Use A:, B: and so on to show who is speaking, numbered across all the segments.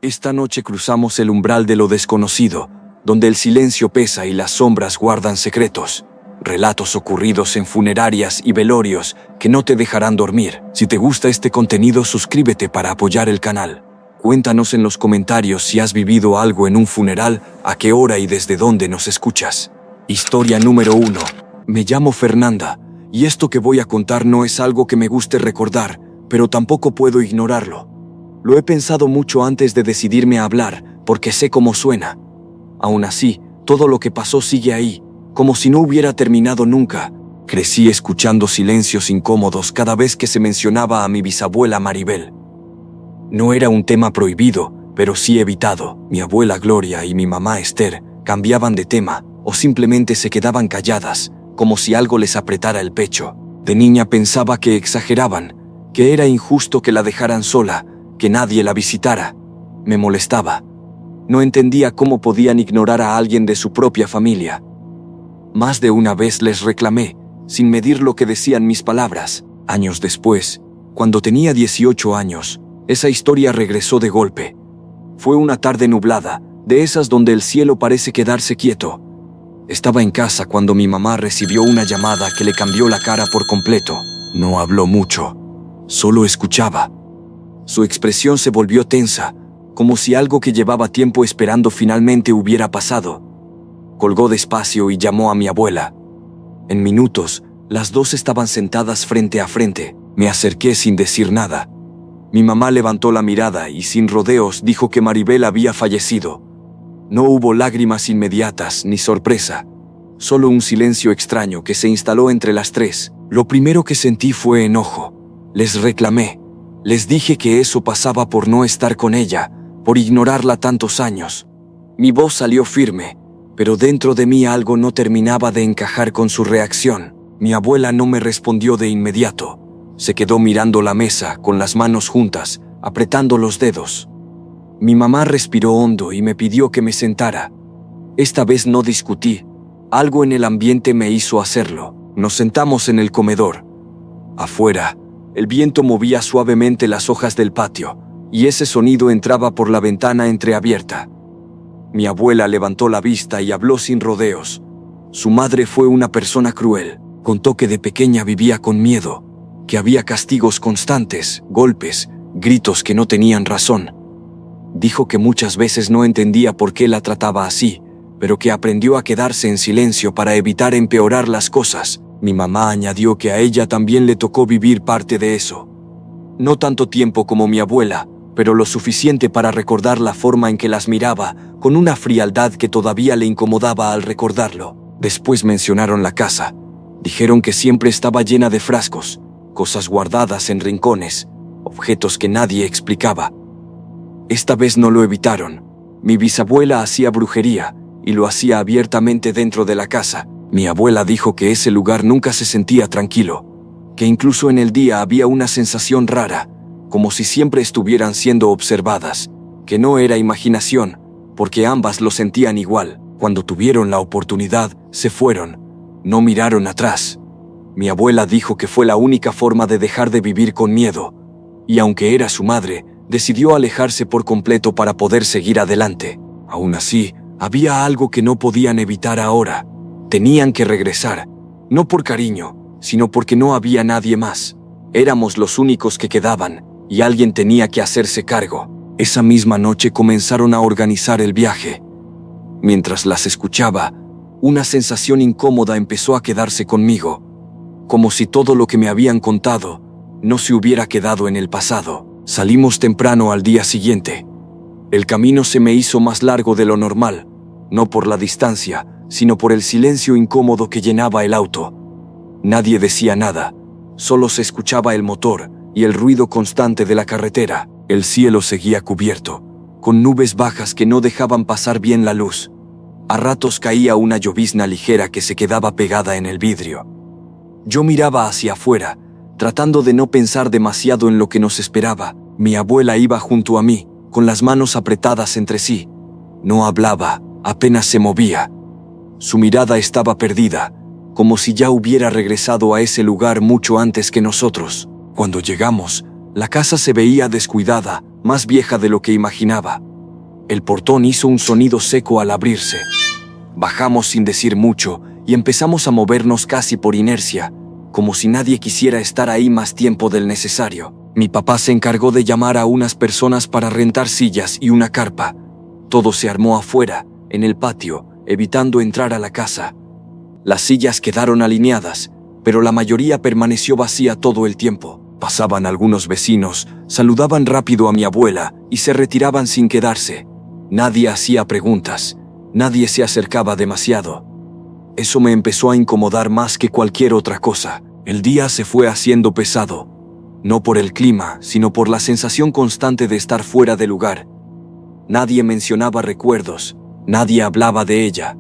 A: Esta noche cruzamos el umbral de lo desconocido, donde el silencio pesa y las sombras guardan secretos. Relatos ocurridos en funerarias y velorios que no te dejarán dormir. Si te gusta este contenido, suscríbete para apoyar el canal. Cuéntanos en los comentarios si has vivido algo en un funeral, a qué hora y desde dónde nos escuchas. Historia número 1. Me llamo Fernanda, y esto que voy a contar no es algo que me guste recordar, pero tampoco puedo ignorarlo. Lo he pensado mucho antes de decidirme a hablar, porque sé cómo suena. Aún así, todo lo que pasó sigue ahí, como si no hubiera terminado nunca. Crecí escuchando silencios incómodos cada vez que se mencionaba a mi bisabuela Maribel. No era un tema prohibido, pero sí evitado. Mi abuela Gloria y mi mamá Esther cambiaban de tema, o simplemente se quedaban calladas, como si algo les apretara el pecho. De niña pensaba que exageraban, que era injusto que la dejaran sola, que nadie la visitara. Me molestaba. No entendía cómo podían ignorar a alguien de su propia familia. Más de una vez les reclamé, sin medir lo que decían mis palabras. Años después, cuando tenía 18 años, esa historia regresó de golpe. Fue una tarde nublada, de esas donde el cielo parece quedarse quieto. Estaba en casa cuando mi mamá recibió una llamada que le cambió la cara por completo. No habló mucho, solo escuchaba. Su expresión se volvió tensa, como si algo que llevaba tiempo esperando finalmente hubiera pasado. Colgó despacio y llamó a mi abuela. En minutos, las dos estaban sentadas frente a frente. Me acerqué sin decir nada. Mi mamá levantó la mirada y sin rodeos dijo que Maribel había fallecido. No hubo lágrimas inmediatas ni sorpresa, solo un silencio extraño que se instaló entre las tres. Lo primero que sentí fue enojo. Les reclamé. Les dije que eso pasaba por no estar con ella, por ignorarla tantos años. Mi voz salió firme, pero dentro de mí algo no terminaba de encajar con su reacción. Mi abuela no me respondió de inmediato. Se quedó mirando la mesa, con las manos juntas, apretando los dedos. Mi mamá respiró hondo y me pidió que me sentara. Esta vez no discutí. Algo en el ambiente me hizo hacerlo. Nos sentamos en el comedor. Afuera, el viento movía suavemente las hojas del patio, y ese sonido entraba por la ventana entreabierta. Mi abuela levantó la vista y habló sin rodeos. Su madre fue una persona cruel. Contó que de pequeña vivía con miedo, que había castigos constantes, golpes, gritos que no tenían razón. Dijo que muchas veces no entendía por qué la trataba así, pero que aprendió a quedarse en silencio para evitar empeorar las cosas. Mi mamá añadió que a ella también le tocó vivir parte de eso. No tanto tiempo como mi abuela, pero lo suficiente para recordar la forma en que las miraba, con una frialdad que todavía le incomodaba al recordarlo. Después mencionaron la casa. Dijeron que siempre estaba llena de frascos, cosas guardadas en rincones, objetos que nadie explicaba. Esta vez no lo evitaron. Mi bisabuela hacía brujería, y lo hacía abiertamente dentro de la casa. Mi abuela dijo que ese lugar nunca se sentía tranquilo, que incluso en el día había una sensación rara, como si siempre estuvieran siendo observadas, que no era imaginación, porque ambas lo sentían igual. Cuando tuvieron la oportunidad, se fueron, no miraron atrás. Mi abuela dijo que fue la única forma de dejar de vivir con miedo, y aunque era su madre, decidió alejarse por completo para poder seguir adelante. Aún así, había algo que no podían evitar ahora. Tenían que regresar, no por cariño, sino porque no había nadie más. Éramos los únicos que quedaban, y alguien tenía que hacerse cargo. Esa misma noche comenzaron a organizar el viaje. Mientras las escuchaba, una sensación incómoda empezó a quedarse conmigo, como si todo lo que me habían contado no se hubiera quedado en el pasado. Salimos temprano al día siguiente. El camino se me hizo más largo de lo normal, no por la distancia, sino por el silencio incómodo que llenaba el auto. Nadie decía nada, solo se escuchaba el motor y el ruido constante de la carretera. El cielo seguía cubierto, con nubes bajas que no dejaban pasar bien la luz. A ratos caía una llovizna ligera que se quedaba pegada en el vidrio. Yo miraba hacia afuera, tratando de no pensar demasiado en lo que nos esperaba. Mi abuela iba junto a mí, con las manos apretadas entre sí. No hablaba, apenas se movía. Su mirada estaba perdida, como si ya hubiera regresado a ese lugar mucho antes que nosotros. Cuando llegamos, la casa se veía descuidada, más vieja de lo que imaginaba. El portón hizo un sonido seco al abrirse. Bajamos sin decir mucho y empezamos a movernos casi por inercia, como si nadie quisiera estar ahí más tiempo del necesario. Mi papá se encargó de llamar a unas personas para rentar sillas y una carpa. Todo se armó afuera, en el patio, evitando entrar a la casa. Las sillas quedaron alineadas, pero la mayoría permaneció vacía todo el tiempo. Pasaban algunos vecinos, saludaban rápido a mi abuela y se retiraban sin quedarse. Nadie hacía preguntas, nadie se acercaba demasiado. Eso me empezó a incomodar más que cualquier otra cosa. El día se fue haciendo pesado, no por el clima, sino por la sensación constante de estar fuera de lugar. Nadie mencionaba recuerdos, nadie hablaba de ella.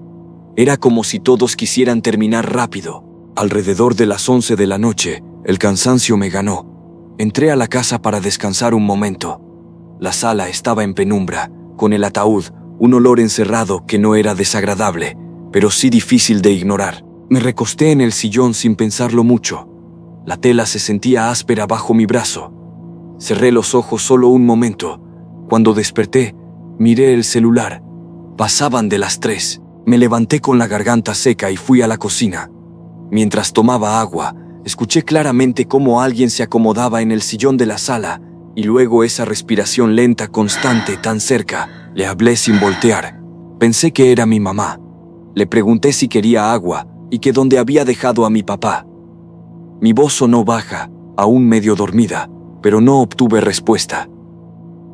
A: Era como si todos quisieran terminar rápido. Alrededor de las 11 de la noche, el cansancio me ganó. Entré a la casa para descansar un momento. La sala estaba en penumbra, con el ataúd, un olor encerrado que no era desagradable, pero sí difícil de ignorar. Me recosté en el sillón sin pensarlo mucho. La tela se sentía áspera bajo mi brazo. Cerré los ojos solo un momento. Cuando desperté, miré el celular. Pasaban de las 3. Me levanté con la garganta seca y fui a la cocina. Mientras tomaba agua, escuché claramente cómo alguien se acomodaba en el sillón de la sala y luego esa respiración lenta constante tan cerca. Le hablé sin voltear. Pensé que era mi mamá. Le pregunté si quería agua y que dónde había dejado a mi papá. Mi voz sonó baja, aún medio dormida, pero no obtuve respuesta.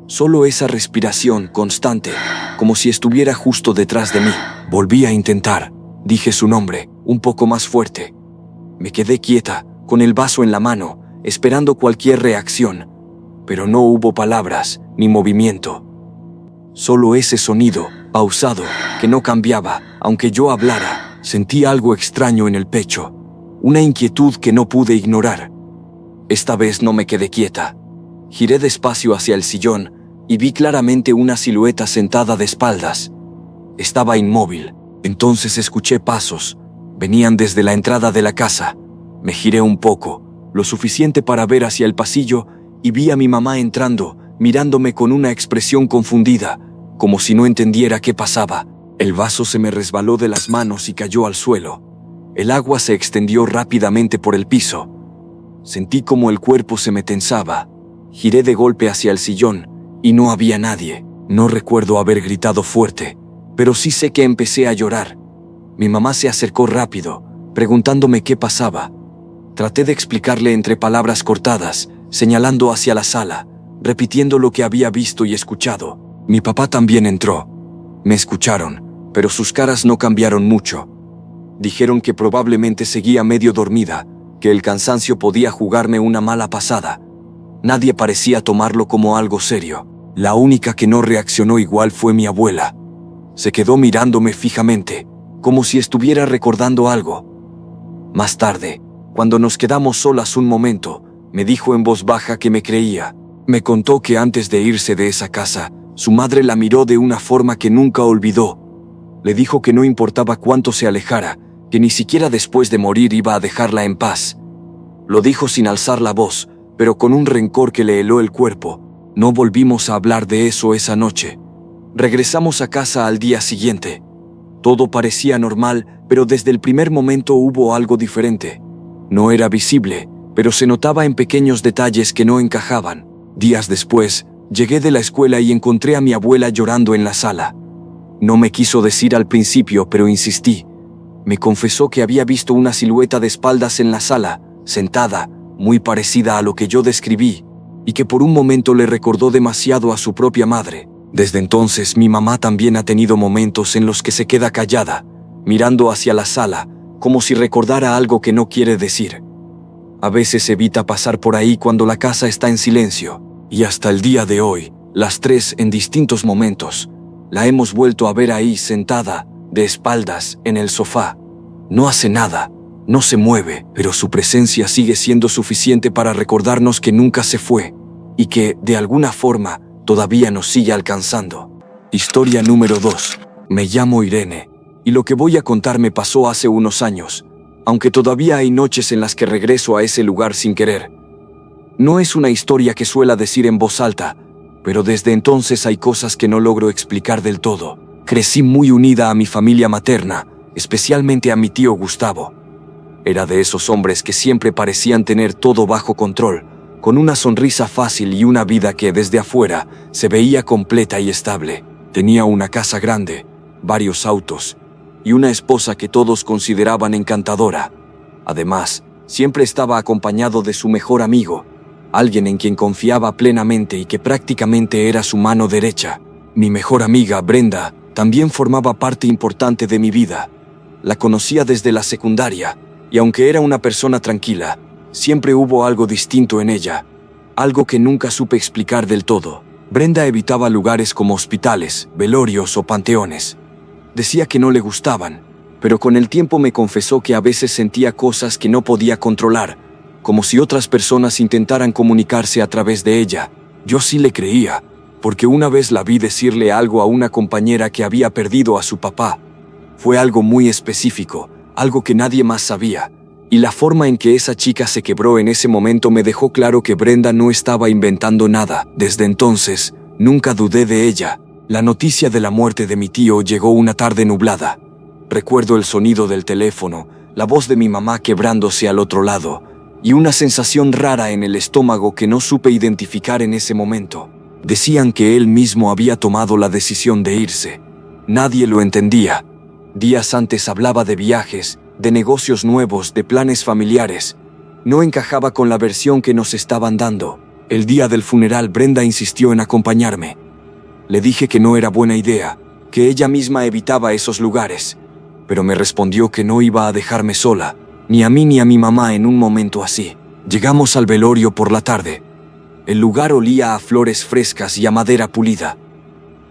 A: Solo esa respiración constante, como si estuviera justo detrás de mí. Volví a intentar. Dije su nombre, un poco más fuerte. Me quedé quieta, con el vaso en la mano, esperando cualquier reacción, pero no hubo palabras ni movimiento. Solo ese sonido, pausado, que no cambiaba, aunque yo hablara. Sentí algo extraño en el pecho, una inquietud que no pude ignorar. Esta vez no me quedé quieta. Giré despacio hacia el sillón y vi claramente una silueta sentada de espaldas. Estaba inmóvil. Entonces escuché pasos. Venían desde la entrada de la casa. Me giré un poco, lo suficiente para ver hacia el pasillo, y vi a mi mamá entrando, mirándome con una expresión confundida, como si no entendiera qué pasaba. El vaso se me resbaló de las manos y cayó al suelo. El agua se extendió rápidamente por el piso. Sentí como el cuerpo se me tensaba. Giré de golpe hacia el sillón y no había nadie. No recuerdo haber gritado fuerte, pero sí sé que empecé a llorar. Mi mamá se acercó rápido, preguntándome qué pasaba. Traté de explicarle entre palabras cortadas, señalando hacia la sala, repitiendo lo que había visto y escuchado. Mi papá también entró. Me escucharon, pero sus caras no cambiaron mucho. Dijeron que probablemente seguía medio dormida, que el cansancio podía jugarme una mala pasada. Nadie parecía tomarlo como algo serio. La única que no reaccionó igual fue mi abuela. Se quedó mirándome fijamente, como si estuviera recordando algo. Más tarde, cuando nos quedamos solas un momento, me dijo en voz baja que me creía. Me contó que antes de irse de esa casa, su madre la miró de una forma que nunca olvidó. Le dijo que no importaba cuánto se alejara, que ni siquiera después de morir iba a dejarla en paz. Lo dijo sin alzar la voz, pero con un rencor que le heló el cuerpo. No volvimos a hablar de eso esa noche. Regresamos a casa al día siguiente. Todo parecía normal, pero desde el primer momento hubo algo diferente. No era visible, pero se notaba en pequeños detalles que no encajaban. Días después, llegué de la escuela y encontré a mi abuela llorando en la sala. No me quiso decir al principio, pero insistí. Me confesó que había visto una silueta de espaldas en la sala, sentada, muy parecida a lo que yo describí, y que por un momento le recordó demasiado a su propia madre. Desde entonces, mi mamá también ha tenido momentos en los que se queda callada, mirando hacia la sala, como si recordara algo que no quiere decir. A veces evita pasar por ahí cuando la casa está en silencio, y hasta el día de hoy, las 3 en distintos momentos, la hemos vuelto a ver ahí sentada, de espaldas, en el sofá. No hace nada, no se mueve, pero su presencia sigue siendo suficiente para recordarnos que nunca se fue, y que, de alguna forma, todavía nos sigue alcanzando. Historia número 2. Me llamo Irene, y lo que voy a contar me pasó hace unos años, aunque todavía hay noches en las que regreso a ese lugar sin querer. No es una historia que suela decir en voz alta, pero desde entonces hay cosas que no logro explicar del todo. Crecí muy unida a mi familia materna, especialmente a mi tío Gustavo. Era de esos hombres que siempre parecían tener todo bajo control, con una sonrisa fácil y una vida que desde afuera se veía completa y estable. Tenía una casa grande, varios autos y una esposa que todos consideraban encantadora. Además, siempre estaba acompañado de su mejor amigo, alguien en quien confiaba plenamente y que prácticamente era su mano derecha. Mi mejor amiga, Brenda, también formaba parte importante de mi vida. La conocía desde la secundaria, y aunque era una persona tranquila, siempre hubo algo distinto en ella, algo que nunca supe explicar del todo. Brenda evitaba lugares como hospitales, velorios o panteones. Decía que no le gustaban, pero con el tiempo me confesó que a veces sentía cosas que no podía controlar, como si otras personas intentaran comunicarse a través de ella. Yo sí le creía, porque una vez la vi decirle algo a una compañera que había perdido a su papá. Fue algo muy específico, algo que nadie más sabía, y la forma en que esa chica se quebró en ese momento me dejó claro que Brenda no estaba inventando nada. Desde entonces, nunca dudé de ella. La noticia de la muerte de mi tío llegó una tarde nublada. Recuerdo el sonido del teléfono, la voz de mi mamá quebrándose al otro lado, y una sensación rara en el estómago que no supe identificar en ese momento. Decían que él mismo había tomado la decisión de irse. Nadie lo entendía. Días antes hablaba de viajes, de negocios nuevos, de planes familiares. No encajaba con la versión que nos estaban dando. El día del funeral, Brenda insistió en acompañarme. Le dije que no era buena idea, que ella misma evitaba esos lugares, pero me respondió que no iba a dejarme sola, ni a mí ni a mi mamá en un momento así. Llegamos al velorio por la tarde. El lugar olía a flores frescas y a madera pulida.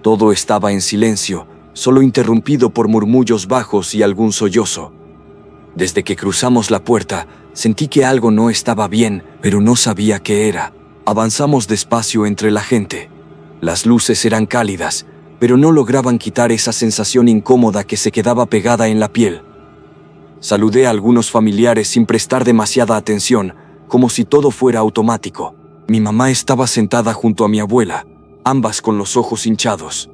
A: Todo estaba en silencio, solo interrumpido por murmullos bajos y algún sollozo. Desde que cruzamos la puerta, sentí que algo no estaba bien, pero no sabía qué era. Avanzamos despacio entre la gente. Las luces eran cálidas, pero no lograban quitar esa sensación incómoda que se quedaba pegada en la piel. Saludé a algunos familiares sin prestar demasiada atención, como si todo fuera automático. Mi mamá estaba sentada junto a mi abuela, ambas con los ojos hinchados.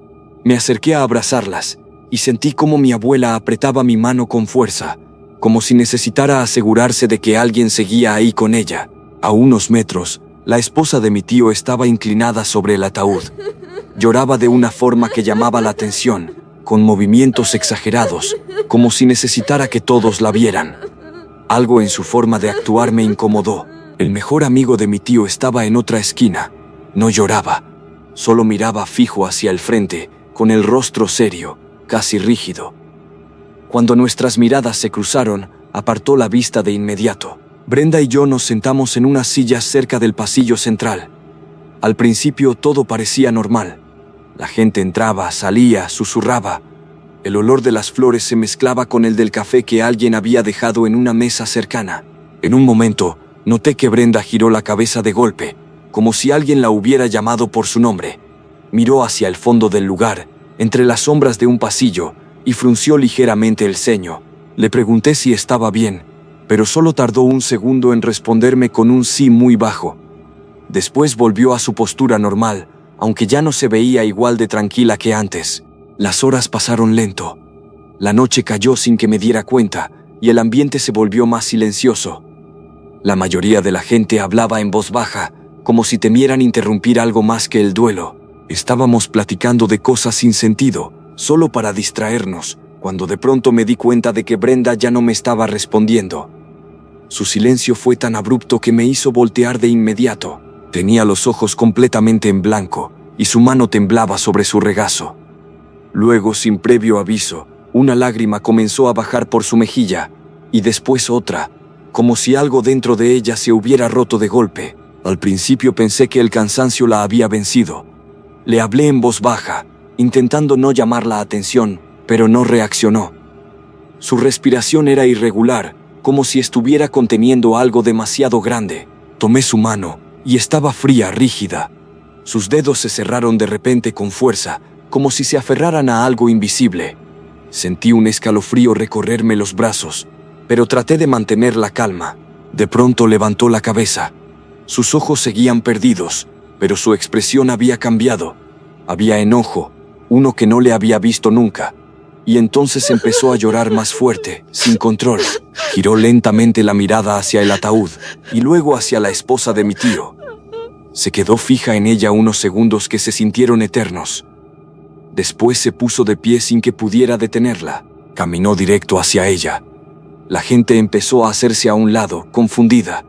A: Me acerqué a abrazarlas y sentí cómo mi abuela apretaba mi mano con fuerza, como si necesitara asegurarse de que alguien seguía ahí con ella. A unos metros, la esposa de mi tío estaba inclinada sobre el ataúd. Lloraba de una forma que llamaba la atención, con movimientos exagerados, como si necesitara que todos la vieran. Algo en su forma de actuar me incomodó. El mejor amigo de mi tío estaba en otra esquina. No lloraba, solo miraba fijo hacia el frente, con el rostro serio, casi rígido. Cuando nuestras miradas se cruzaron, apartó la vista de inmediato. Brenda y yo nos sentamos en unas sillas cerca del pasillo central. Al principio todo parecía normal. La gente entraba, salía, susurraba. El olor de las flores se mezclaba con el del café que alguien había dejado en una mesa cercana. En un momento, noté que Brenda giró la cabeza de golpe, como si alguien la hubiera llamado por su nombre. Miró hacia el fondo del lugar, entre las sombras de un pasillo, y frunció ligeramente el ceño. Le pregunté si estaba bien, pero solo tardó un segundo en responderme con un sí muy bajo. Después volvió a su postura normal, aunque ya no se veía igual de tranquila que antes. Las horas pasaron lento. La noche cayó sin que me diera cuenta, y el ambiente se volvió más silencioso. La mayoría de la gente hablaba en voz baja, como si temieran interrumpir algo más que el duelo. Estábamos platicando de cosas sin sentido, solo para distraernos, cuando de pronto me di cuenta de que Brenda ya no me estaba respondiendo. Su silencio fue tan abrupto que me hizo voltear de inmediato. Tenía los ojos completamente en blanco, y su mano temblaba sobre su regazo. Luego, sin previo aviso, una lágrima comenzó a bajar por su mejilla, y después otra, como si algo dentro de ella se hubiera roto de golpe. Al principio pensé que el cansancio la había vencido. Le hablé en voz baja, intentando no llamar la atención, pero no reaccionó. Su respiración era irregular, como si estuviera conteniendo algo demasiado grande. Tomé su mano, y estaba fría, rígida. Sus dedos se cerraron de repente con fuerza, como si se aferraran a algo invisible. Sentí un escalofrío recorrerme los brazos, pero traté de mantener la calma. De pronto levantó la cabeza. Sus ojos seguían perdidos, pero su expresión había cambiado. Había enojo, uno que no le había visto nunca. Y entonces empezó a llorar más fuerte, sin control. Giró lentamente la mirada hacia el ataúd y luego hacia la esposa de mi tío. Se quedó fija en ella unos segundos que se sintieron eternos. Después se puso de pie sin que pudiera detenerla. Caminó directo hacia ella. La gente empezó a hacerse a un lado, confundida.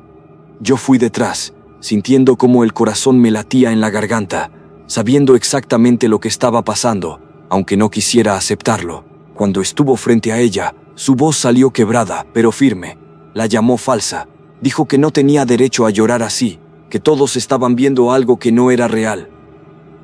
A: Yo fui detrás, sintiendo cómo el corazón me latía en la garganta, sabiendo exactamente lo que estaba pasando, aunque no quisiera aceptarlo. Cuando estuvo frente a ella, su voz salió quebrada, pero firme. La llamó falsa. Dijo que no tenía derecho a llorar así, que todos estaban viendo algo que no era real.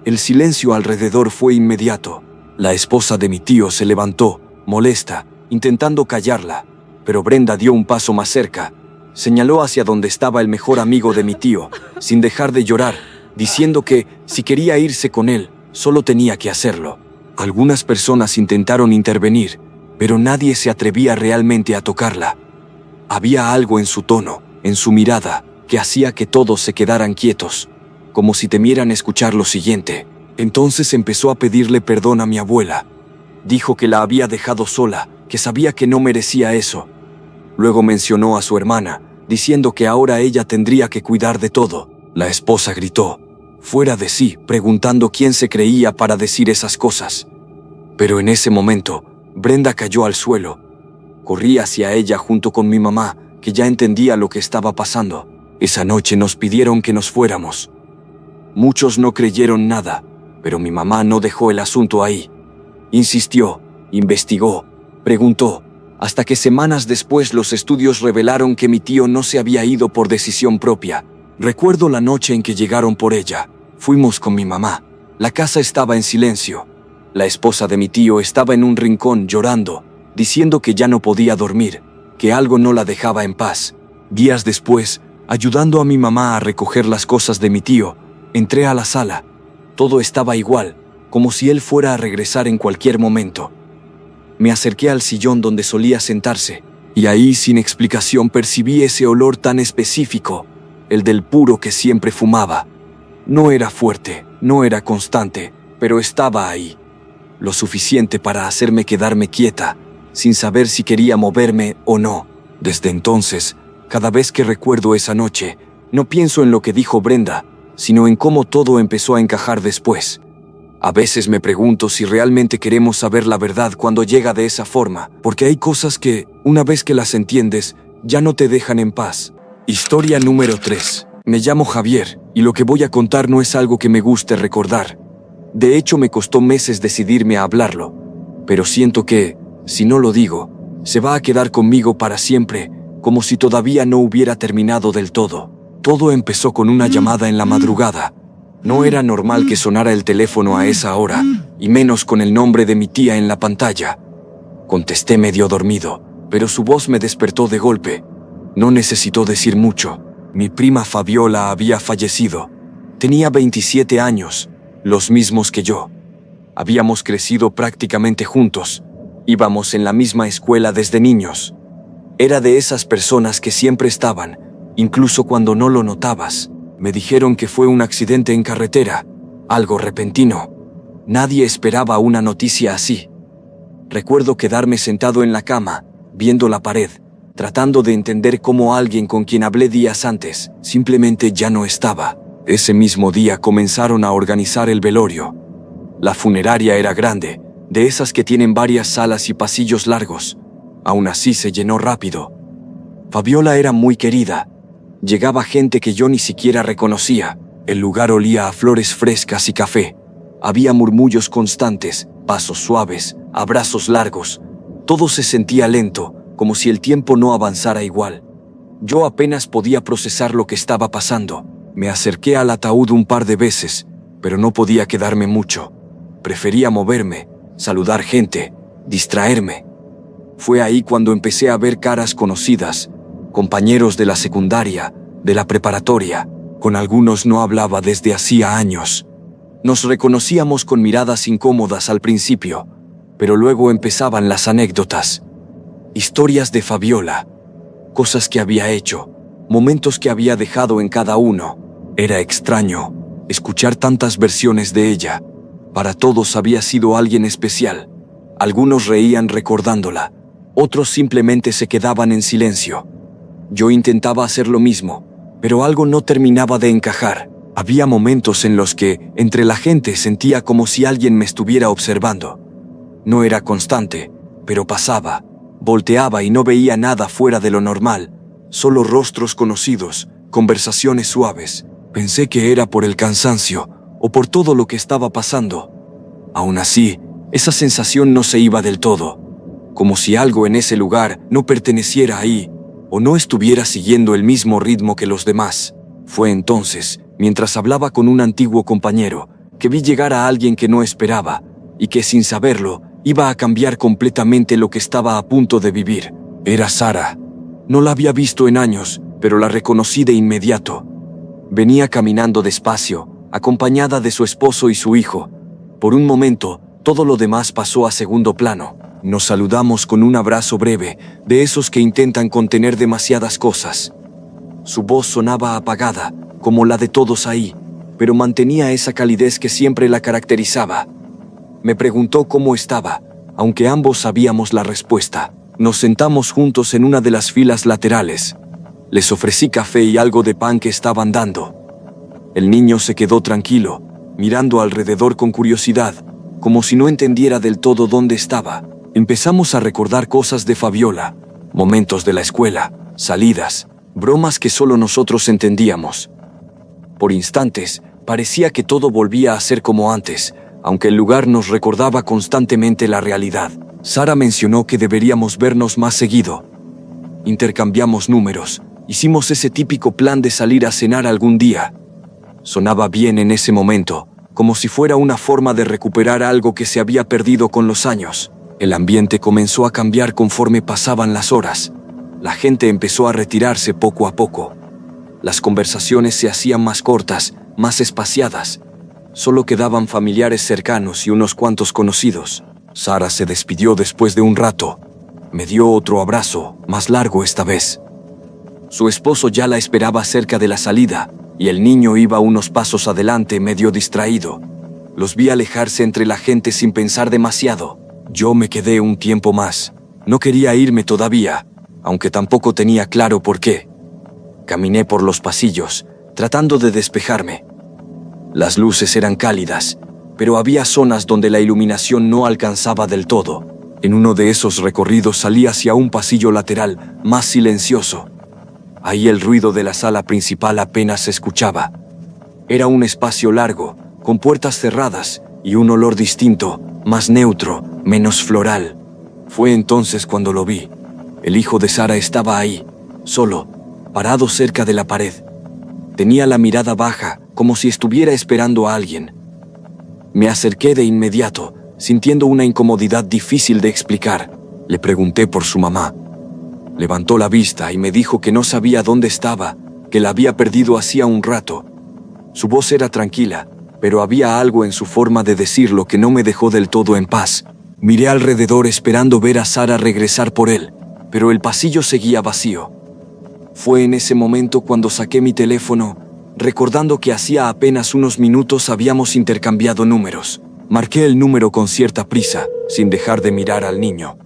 A: El silencio alrededor fue inmediato. La esposa de mi tío se levantó, molesta, intentando callarla, pero Brenda dio un paso más cerca. Señaló hacia donde estaba el mejor amigo de mi tío, sin dejar de llorar, diciendo que, si quería irse con él, solo tenía que hacerlo. Algunas personas intentaron intervenir, pero nadie se atrevía realmente a tocarla. Había algo en su tono, en su mirada, que hacía que todos se quedaran quietos, como si temieran escuchar lo siguiente. Entonces empezó a pedirle perdón a mi abuela. Dijo que la había dejado sola, que sabía que no merecía eso. Luego mencionó a su hermana, diciendo que ahora ella tendría que cuidar de todo. La esposa gritó, fuera de sí, preguntando quién se creía para decir esas cosas. Pero en ese momento, Brenda cayó al suelo. Corrí hacia ella junto con mi mamá, que ya entendía lo que estaba pasando. Esa noche nos pidieron que nos fuéramos. Muchos no creyeron nada, pero mi mamá no dejó el asunto ahí. Insistió, investigó, preguntó, hasta que semanas después los estudios revelaron que mi tío no se había ido por decisión propia. Recuerdo la noche en que llegaron por ella. Fuimos con mi mamá. La casa estaba en silencio. La esposa de mi tío estaba en un rincón llorando, diciendo que ya no podía dormir, que algo no la dejaba en paz. Días después, ayudando a mi mamá a recoger las cosas de mi tío, entré a la sala. Todo estaba igual, como si él fuera a regresar en cualquier momento. Me acerqué al sillón donde solía sentarse, y ahí, sin explicación, percibí ese olor tan específico, el del puro que siempre fumaba. No era fuerte, no era constante, pero estaba ahí. Lo suficiente para hacerme quedarme quieta, sin saber si quería moverme o no. Desde entonces, cada vez que recuerdo esa noche, no pienso en lo que dijo Brenda, sino en cómo todo empezó a encajar después. A veces me pregunto si realmente queremos saber la verdad cuando llega de esa forma, porque hay cosas que, una vez que las entiendes, ya no te dejan en paz. Historia número 3. Me llamo Javier, y lo que voy a contar no es algo que me guste recordar. De hecho, me costó meses decidirme a hablarlo, pero siento que, si no lo digo, se va a quedar conmigo para siempre, como si todavía no hubiera terminado del todo. Todo empezó con una llamada en la madrugada. No era normal que sonara el teléfono a esa hora, y menos con el nombre de mi tía en la pantalla. Contesté medio dormido, pero su voz me despertó de golpe. No necesitó decir mucho. Mi prima Fabiola había fallecido. Tenía 27 años, los mismos que yo. Habíamos crecido prácticamente juntos. Íbamos en la misma escuela desde niños. Era de esas personas que siempre estaban, incluso cuando no lo notabas. Me dijeron que fue un accidente en carretera, algo repentino. Nadie esperaba una noticia así. Recuerdo quedarme sentado en la cama, viendo la pared, tratando de entender cómo alguien con quien hablé días antes simplemente ya no estaba. Ese mismo día comenzaron a organizar el velorio. La funeraria era grande, de esas que tienen varias salas y pasillos largos. Aún así se llenó rápido. Fabiola era muy querida. Llegaba gente que yo ni siquiera reconocía. El lugar olía a flores frescas y café. Había murmullos constantes, pasos suaves, abrazos largos. Todo se sentía lento, como si el tiempo no avanzara igual. Yo apenas podía procesar lo que estaba pasando. Me acerqué al ataúd un par de veces, pero no podía quedarme mucho. Prefería moverme, saludar gente, distraerme. Fue ahí cuando empecé a ver caras conocidas, compañeros de la secundaria, de la preparatoria. Con algunos no hablaba desde hacía años. Nos reconocíamos con miradas incómodas al principio, pero luego empezaban las anécdotas. Historias de Fabiola, cosas que había hecho, momentos que había dejado en cada uno. Era extraño. Escuchar tantas versiones de ella. Para todos había sido alguien especial. Algunos reían recordándola, otros simplemente se quedaban en silencio. Yo intentaba hacer lo mismo, pero algo no terminaba de encajar. Había momentos en los que, entre la gente, sentía como si alguien me estuviera observando. No era constante, pero pasaba. Volteaba y no veía nada fuera de lo normal, solo rostros conocidos, conversaciones suaves. Pensé que era por el cansancio o por todo lo que estaba pasando. Aún así, esa sensación no se iba del todo, como si algo en ese lugar no perteneciera ahí o no estuviera siguiendo el mismo ritmo que los demás. Fue entonces, mientras hablaba con un antiguo compañero, que vi llegar a alguien que no esperaba y que, sin saberlo, iba a cambiar completamente lo que estaba a punto de vivir. Era Sara. No la había visto en años, pero la reconocí de inmediato. Venía caminando despacio, acompañada de su esposo y su hijo. Por un momento, todo lo demás pasó a segundo plano. Nos saludamos con un abrazo breve, de esos que intentan contener demasiadas cosas. Su voz sonaba apagada, como la de todos ahí, pero mantenía esa calidez que siempre la caracterizaba. Me preguntó cómo estaba, aunque ambos sabíamos la respuesta. Nos sentamos juntos en una de las filas laterales. Les ofrecí café y algo de pan que estaban dando. El niño se quedó tranquilo, mirando alrededor con curiosidad, como si no entendiera del todo dónde estaba. Empezamos a recordar cosas de Fabiola, momentos de la escuela, salidas, bromas que solo nosotros entendíamos. Por instantes, parecía que todo volvía a ser como antes, aunque el lugar nos recordaba constantemente la realidad. Sara mencionó que deberíamos vernos más seguido. Intercambiamos números, hicimos ese típico plan de salir a cenar algún día. Sonaba bien en ese momento, como si fuera una forma de recuperar algo que se había perdido con los años. El ambiente comenzó a cambiar conforme pasaban las horas. La gente empezó a retirarse poco a poco. Las conversaciones se hacían más cortas, más espaciadas. Solo quedaban familiares cercanos y unos cuantos conocidos. Sara se despidió después de un rato. Me dio otro abrazo, más largo esta vez. Su esposo ya la esperaba cerca de la salida, y el niño iba unos pasos adelante, medio distraído. Los vi alejarse entre la gente sin pensar demasiado. Yo me quedé un tiempo más. No quería irme todavía, aunque tampoco tenía claro por qué. Caminé por los pasillos, tratando de despejarme. Las luces eran cálidas, pero había zonas donde la iluminación no alcanzaba del todo. En uno de esos recorridos salí hacia un pasillo lateral, más silencioso. Ahí el ruido de la sala principal apenas se escuchaba. Era un espacio largo, con puertas cerradas y un olor distinto, más neutro, menos floral. Fue entonces cuando lo vi. El hijo de Sara estaba ahí, solo, parado cerca de la pared. Tenía la mirada baja, como si estuviera esperando a alguien. Me acerqué de inmediato, sintiendo una incomodidad difícil de explicar. Le pregunté por su mamá. Levantó la vista y me dijo que no sabía dónde estaba, que la había perdido hacía un rato. Su voz era tranquila, pero había algo en su forma de decirlo que no me dejó del todo en paz. Miré alrededor esperando ver a Sara regresar por él, pero el pasillo seguía vacío. Fue en ese momento cuando saqué mi teléfono, recordando que hacía apenas unos minutos habíamos intercambiado números. Marqué el número con cierta prisa, sin dejar de mirar al niño.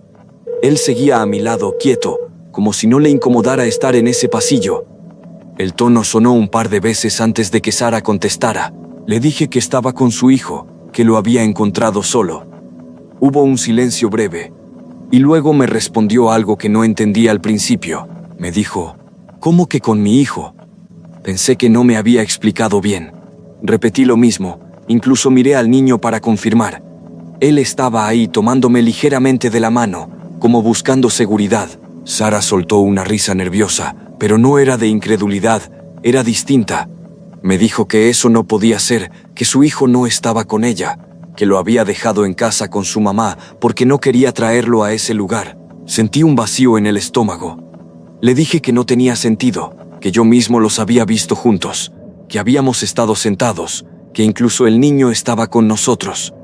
A: Él seguía a mi lado, quieto, como si no le incomodara estar en ese pasillo. El tono sonó un par de veces antes de que Sara contestara. Le dije que estaba con su hijo, que lo había encontrado solo. Hubo un silencio breve, y luego me respondió algo que no entendí al principio. Me dijo, ¿cómo que con mi hijo? Pensé que no me había explicado bien. Repetí lo mismo, incluso miré al niño para confirmar. Él estaba ahí tomándome ligeramente de la mano, como buscando seguridad. Sara soltó una risa nerviosa, pero no era de incredulidad, era distinta. Me dijo que eso no podía ser, que su hijo no estaba con ella, que lo había dejado en casa con su mamá porque no quería traerlo a ese lugar. Sentí un vacío en el estómago. Le dije que no tenía sentido, que yo mismo los había visto juntos, que habíamos estado sentados, que incluso el niño estaba con nosotros.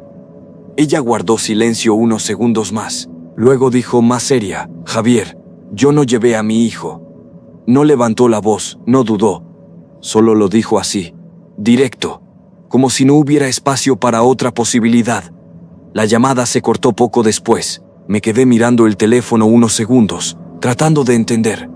A: Ella guardó silencio unos segundos más. Luego dijo más seria, Javier, yo no llevé a mi hijo. No levantó la voz, no dudó. Solo lo dijo así, directo. como si no hubiera espacio para otra posibilidad. La llamada se cortó poco después. Me quedé mirando el teléfono unos segundos, tratando de entender.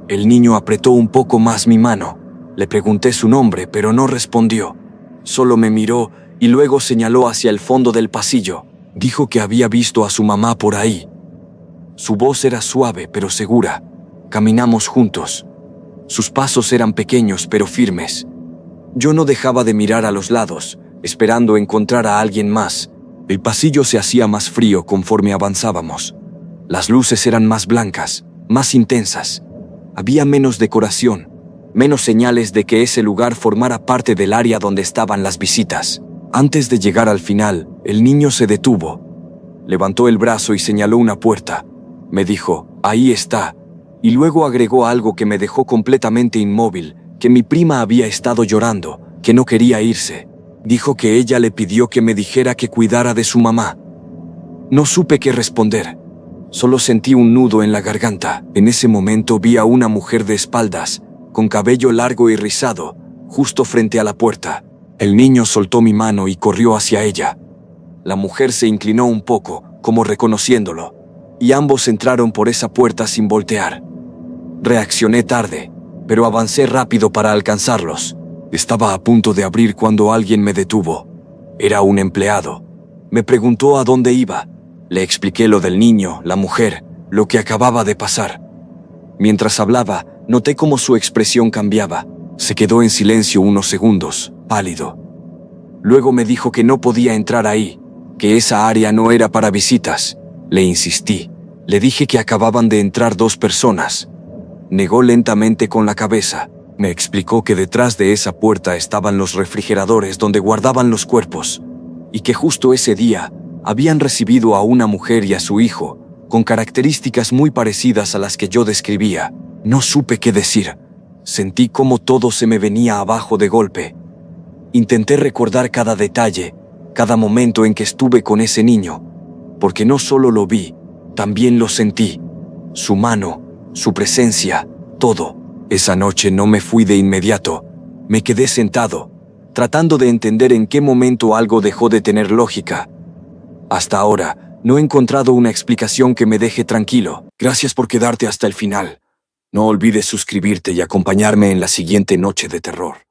A: El niño apretó un poco más mi mano. Le pregunté su nombre, pero no respondió. Solo me miró y luego señaló hacia el fondo del pasillo. Dijo que había visto a su mamá por ahí. Su voz era suave pero segura. Caminamos juntos. Sus pasos eran pequeños pero firmes. Yo no dejaba de mirar a los lados, esperando encontrar a alguien más. El pasillo se hacía más frío conforme avanzábamos. Las luces eran más blancas, más intensas. Había menos decoración, menos señales de que ese lugar formara parte del área donde estaban las visitas. Antes de llegar al final, el niño se detuvo. Levantó el brazo y señaló una puerta. Me dijo, ahí está, y luego agregó algo que me dejó completamente inmóvil, que mi prima había estado llorando, que no quería irse. Dijo que ella le pidió que me dijera que cuidara de su mamá. No supe qué responder. Solo sentí un nudo en la garganta. En ese momento vi a una mujer de espaldas, con cabello largo y rizado, justo frente a la puerta. El niño soltó mi mano y corrió hacia ella. La mujer se inclinó un poco, como reconociéndolo, y ambos entraron por esa puerta sin voltear. Reaccioné tarde, pero avancé rápido para alcanzarlos. Estaba a punto de abrir cuando alguien me detuvo. Era un empleado. Me preguntó a dónde iba. Le expliqué lo del niño, la mujer, lo que acababa de pasar. Mientras hablaba, noté cómo su expresión cambiaba. Se quedó en silencio unos segundos, pálido. Luego me dijo que no podía entrar ahí, que esa área no era para visitas. Le insistí. Le dije que acababan de entrar 2 personas. Negó lentamente con la cabeza. Me explicó que detrás de esa puerta estaban los refrigeradores donde guardaban los cuerpos, y que justo ese día habían recibido a una mujer y a su hijo, con características muy parecidas a las que yo describía. No supe qué decir. Sentí cómo todo se me venía abajo de golpe. Intenté recordar cada detalle, cada momento en que estuve con ese niño, porque no solo lo vi, también lo sentí. Su mano, su presencia, todo. Esa noche no me fui de inmediato. Me quedé sentado, tratando de entender en qué momento algo dejó de tener lógica. Hasta ahora, no he encontrado una explicación que me deje tranquilo. Gracias por quedarte hasta el final. No olvides suscribirte y acompañarme en la siguiente noche de terror.